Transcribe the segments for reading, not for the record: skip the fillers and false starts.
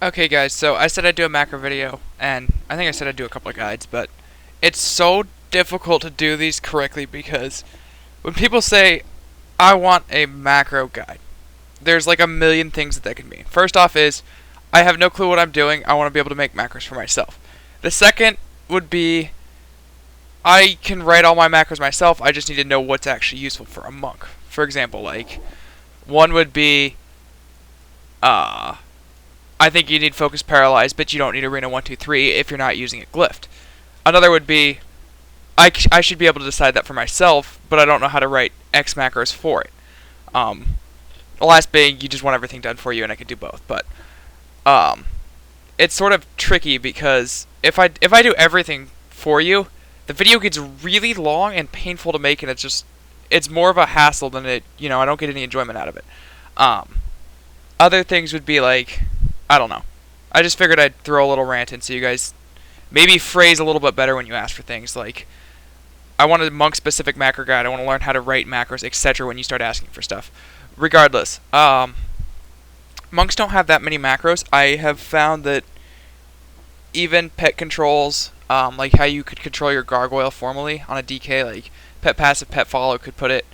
Okay guys, so I said I'd do a macro video, and I think I said I'd do a couple of guides, but it's so difficult to do these correctly because when people say, I want a macro guide, there's like a million things that can mean. First off is, I have no clue what I'm doing, I want to be able to make macros for myself. The second would be, I can write all my macros myself, I just need to know what's actually useful for a monk. For example, like, one would be, I think you need focus paralyzed, but you don't need arena 1, 2, 3 if you're not using it glyphed. Another would be, I should be able to decide that for myself, but I don't know how to write X macros for it. The last being, you just want everything done for you, and I can do both. But it's sort of tricky because if I do everything for you, the video gets really long and painful to make, and it's more of a hassle than I don't get any enjoyment out of it. Other things would be like, I don't know. I just figured I'd throw a little rant in so you guys maybe phrase a little bit better when you ask for things. Like, I want a monk-specific macro guide. I want to learn how to write macros, etc. when you start asking for stuff. Regardless, monks don't have that many macros. I have found that even pet controls, like how you could control your gargoyle formally on a DK, like pet passive, pet follow could put it,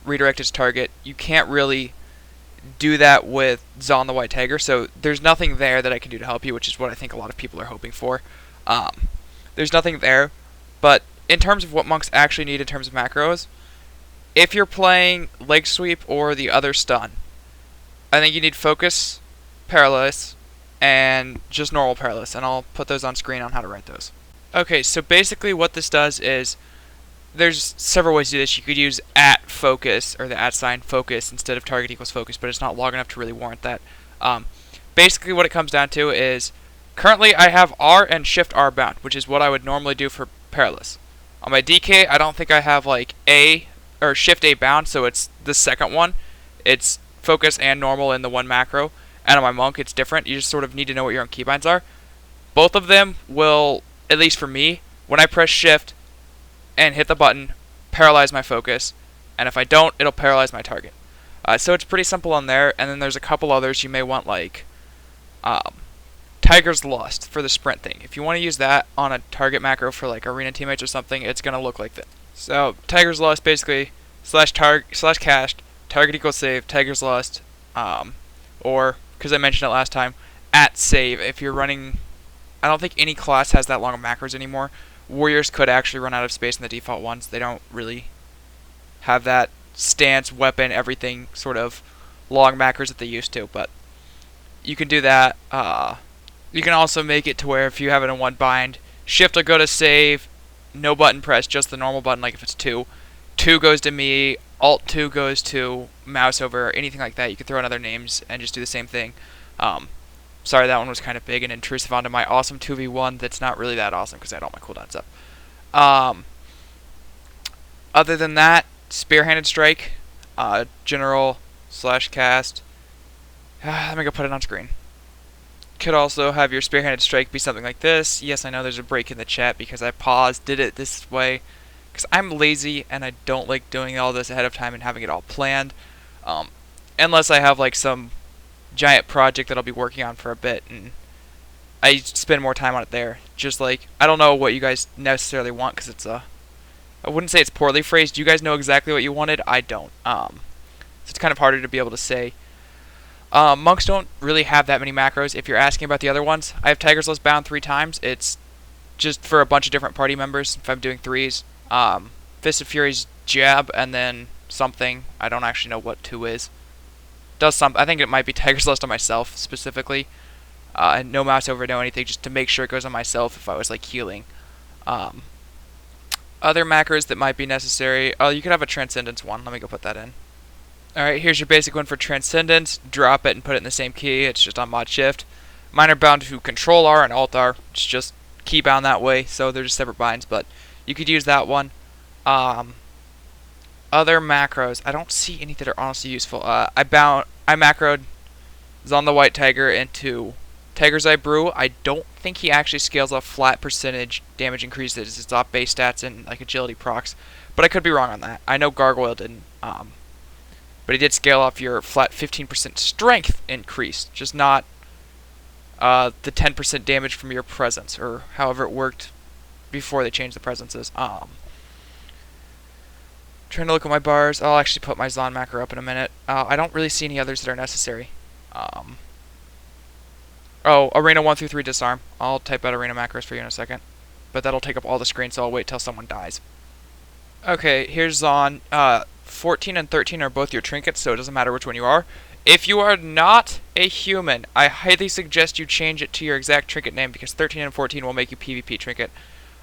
redirect its target. You can't really do that with Xuan the White Tiger, so there's nothing there that I can do to help you, which is what I think a lot of people are hoping for. There's nothing there, but in terms of what monks actually need in terms of macros, if you're playing leg sweep or the other stun, I think you need focus, paralysis, and just normal paralysis, and I'll put those on screen on how to write those. Okay, so basically what this does is, there's several ways to do this. You could use @focus or the @ focus instead of target equals focus, but it's not long enough to really warrant that. Basically, what it comes down to is currently I have R and Shift R bound, which is what I would normally do for paralysis. On my DK, I don't think I have like A or Shift A bound, so it's the second one. It's focus and normal in the one macro, and on my monk, it's different. You just sort of need to know what your own keybinds are. Both of them will, at least for me, when I press Shift and hit the button, paralyze my focus, and if I don't, it'll paralyze my target. So it's pretty simple on there, and then there's a couple others you may want, like Tiger's Lust for the sprint thing. If you want to use that on a target macro for like arena teammates or something, it's going to look like this. So Tiger's Lust basically /cast, target equals save, Tiger's Lust, or, because I mentioned it last time, @save. If you're running, I don't think any class has that long of macros anymore. Warriors could actually run out of space in the default ones. They don't really have that stance, weapon, everything sort of long macros that they used to, but you can do that. You can also make it to where if you have it in one bind, Shift will go to save, no button press, just the normal button, like if it's 2. 2 goes to me, Alt 2 goes to mouse over, anything like that. You can throw in other names and just do the same thing. Sorry, that one was kind of big and intrusive onto my awesome 2v1 that's not really that awesome because I had all my cooldowns up. Other than that, Spearhanded Strike, General /cast. Let me go put it on screen. Could also have your Spearhanded Strike be something like this. Yes, I know there's a break in the chat because I paused, did it this way, because I'm lazy and I don't like doing all this ahead of time and having it all planned. Unless I have like some giant project that I'll be working on for a bit and I spend more time on it there. Just like, I don't know what you guys necessarily want because it's I wouldn't say it's poorly phrased. You guys know exactly what you wanted. I don't. So it's kind of harder to be able to say. Monks don't really have that many macros. If you're asking about the other ones, I have Tiger's Lust bound 3 times. It's just for a bunch of different party members if I'm doing 3s. Fist of Fury's jab and then something. I don't actually know what 2 is. Does some. I think it might be Tiger's Lust on myself specifically. And no mouse over, no anything, just to make sure it goes on myself if I was like healing. Other macros that might be necessary. Oh, you could have a Transcendence one. Let me go put that in. Alright, here's your basic one for Transcendence. Drop it and put it in the same key. It's just on mod shift. Mine are bound to Control R and Alt R. It's just key bound that way, so they're just separate binds, but you could use that one. Other macros, I don't see any that are honestly useful. I macroed Xuan the White Tiger into Tiger's Eye Brew. I don't think he actually scales off flat percentage damage increases. It's off base stats and like agility procs, but I could be wrong on that. I know Gargoyle didn't, but he did scale off your flat 15% strength increase, just not the 10% damage from your presence, or however it worked before they changed the presences. Trying to look at my bars. I'll actually put my xuan macro up in a minute. I don't really see any others that are necessary. Oh, Arena 1 through 3 disarm. I'll type out Arena macros for you in a second. But that'll take up all the screen, so I'll wait till someone dies. Okay, here's xuan. 14 and 13 are both your trinkets, so it doesn't matter which one you are. If you are not a human, I highly suggest you change it to your exact trinket name, because 13 and 14 will make you PvP trinket.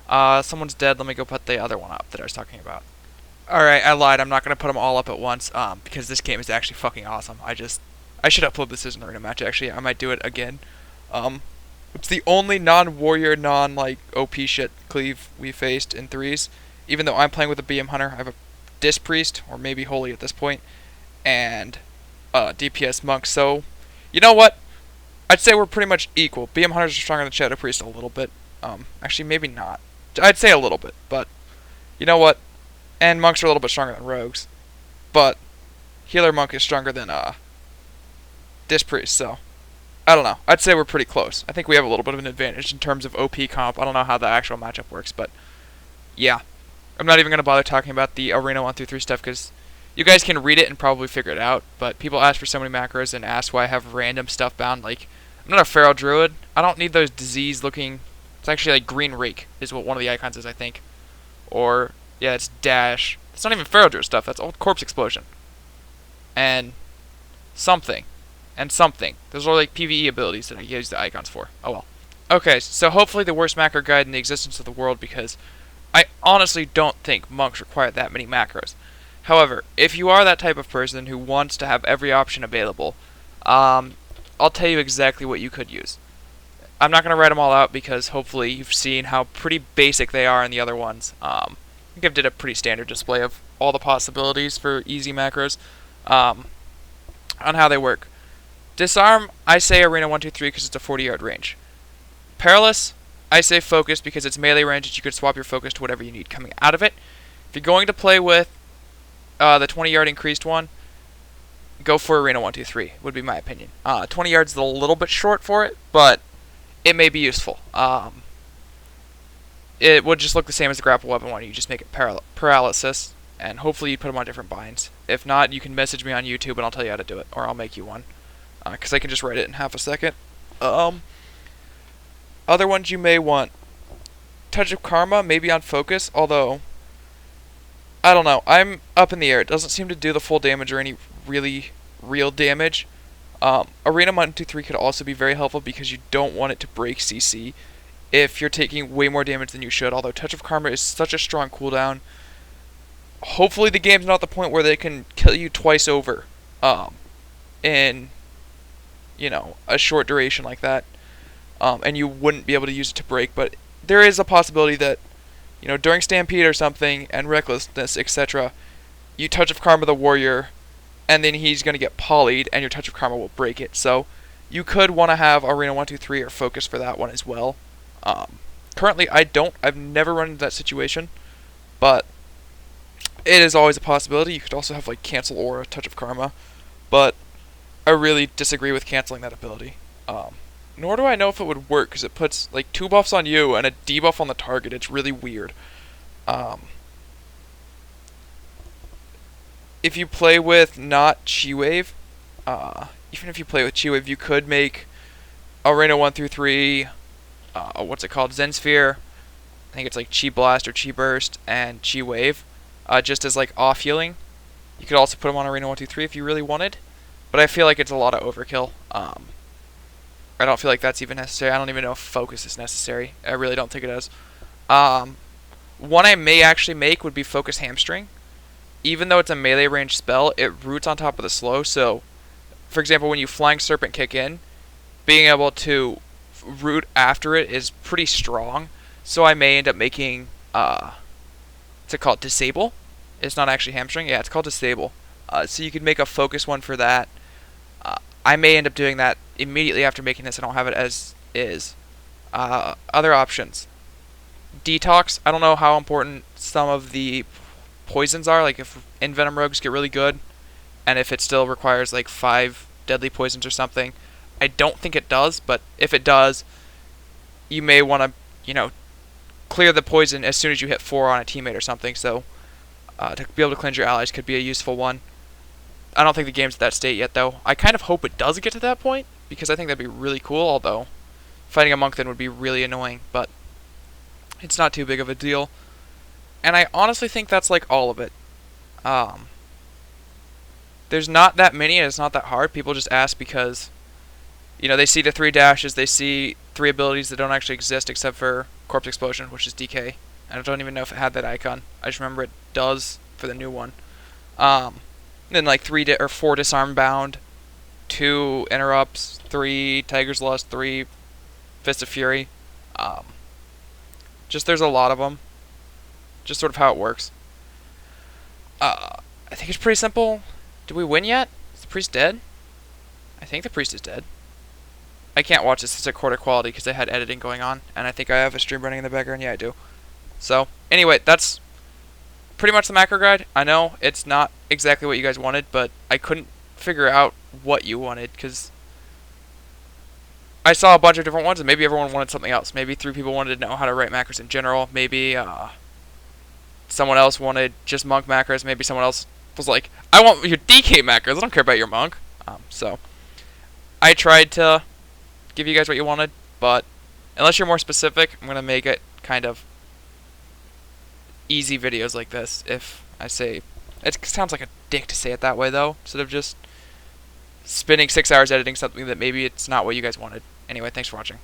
Someone's dead. Let me go put the other one up that I was talking about. Alright, I lied. I'm not going to put them all up at once, because this game is actually fucking awesome. I should upload this as an arena match, actually. I might do it again. It's the only non-warrior, OP shit cleave we faced in 3s. Even though I'm playing with a BM Hunter, I have a Disc Priest, or maybe Holy at this point, and DPS Monk. So, you know what? I'd say we're pretty much equal. BM Hunters are stronger than Shadow Priest a little bit. Actually, maybe not. I'd say a little bit, but you know what? And monks are a little bit stronger than rogues. But healer monk is stronger than Disc Priest, so I don't know. I'd say we're pretty close. I think we have a little bit of an advantage in terms of OP comp. I don't know how the actual matchup works, but yeah. I'm not even going to bother talking about the Arena 1 through 3 stuff, because you guys can read it and probably figure it out, but people ask for so many macros and ask why I have random stuff bound. Like, I'm not a feral druid. I don't need those disease-looking... It's actually like green rake is what one of the icons is, I think. Or... yeah, it's dash. It's not even feral druid stuff. That's old corpse explosion. And something. And something. Those are like PvE abilities that I use the icons for. Oh well. Okay, so hopefully the worst macro guide in the existence of the world, because I honestly don't think monks require that many macros. However, if you are that type of person who wants to have every option available, I'll tell you exactly what you could use. I'm not going to write them all out, because hopefully you've seen how pretty basic they are in the other ones. I think I've did a pretty standard display of all the possibilities for easy macros on how they work. Disarm, I say Arena 1, 2, 3 because it's a 40-yard range. Perilous, I say focus because it's melee range that you could swap your focus to whatever you need coming out of it. If you're going to play with the 20-yard increased one, go for Arena 1, 2, 3, would be my opinion. 20 yards is a little bit short for it, but it may be useful. It would just look the same as the grapple weapon one. You just make it paralysis, and hopefully you put them on different binds. If not, you can message me on YouTube and I'll tell you how to do it, or I'll make you one, because I can just write it in half a second. Other ones you may want. Touch of Karma, maybe on focus, although I don't know. I'm up in the air. It doesn't seem to do the full damage or any really real damage. Arena 1, 2, 3 could also be very helpful because you don't want it to break CC if you're taking way more damage than you should, although Touch of Karma is such a strong cooldown. Hopefully the game's not at the point where they can kill you twice over in, you know, a short duration like that, and you wouldn't be able to use it to break, but there is a possibility that, you know, during Stampede or something, and Recklessness, etc., you Touch of Karma the warrior, and then he's going to get polyed, and your Touch of Karma will break it. So you could want to have Arena 1, 2, 3 or focus for that one as well. Currently, I've never run into that situation, but it is always a possibility. You could also have, like, Cancel Aura, Touch of Karma, but I really disagree with canceling that ability. Nor do I know if it would work, because it puts, like, 2 buffs on you and a debuff on the target. It's really weird. If you play with not Chi Wave, even if you play with Chi Wave, you could make Arena 1 through 3, what's it called, Zen Sphere, I think it's like Chi Blast or Chi Burst, and Chi Wave, just as, like, off healing. You could also put them on Arena 1, 2, 3 if you really wanted, but I feel like it's a lot of overkill. I don't feel like that's even necessary. I don't even know if focus is necessary. I really don't think it is. One I may actually make would be Focus Hamstring. Even though it's a melee range spell, it roots on top of the slow, so, for example, when you Flying Serpent kick in, being able to root after it is pretty strong, so I may end up making, what's it called, Disable? It's not actually Hamstring? Yeah, it's called Disable. So you could make a focus one for that. I may end up doing that immediately after making this. I don't have it as is. Other options. Detox. I don't know how important some of the poisons are. Like if Envenom Rogues get really good, and if it still requires like 5 deadly poisons or something. I don't think it does, but if it does, you may want to, clear the poison as soon as you hit 4 on a teammate or something. So to be able to cleanse your allies could be a useful one. I don't think the game's at that state yet, though. I kind of hope it does get to that point, because I think that'd be really cool, although fighting a monk then would be really annoying, but it's not too big of a deal. And I honestly think that's like all of it. There's not that many, and it's not that hard. People just ask because, they see the 3 dashes, they see 3 abilities that don't actually exist except for Corpse Explosion, which is DK. I don't even know if it had that icon. I just remember it does for the new one. Then like 4 Disarm Bound, 2 Interrupts, 3 Tiger's Lust, 3 Fist of Fury. Just there's a lot of them. Just sort of how it works. I think it's pretty simple. Did we win yet? Is the priest dead? I think the priest is dead. I can't watch this. It's a quarter quality because I had editing going on, and I think I have a stream running in the background. Yeah, I do. So, anyway, that's pretty much the macro guide. I know it's not exactly what you guys wanted, but I couldn't figure out what you wanted because I saw a bunch of different ones, and maybe everyone wanted something else. Maybe 3 people wanted to know how to write macros in general. Maybe someone else wanted just monk macros. Maybe someone else was like, I want your DK macros. I don't care about your monk. So I tried to give you guys what you wanted, but unless you're more specific, I'm going to make it kind of easy videos like this. If I say, it sounds like a dick to say it that way though, instead of just spending 6 hours editing something that maybe it's not what you guys wanted. Anyway, thanks for watching.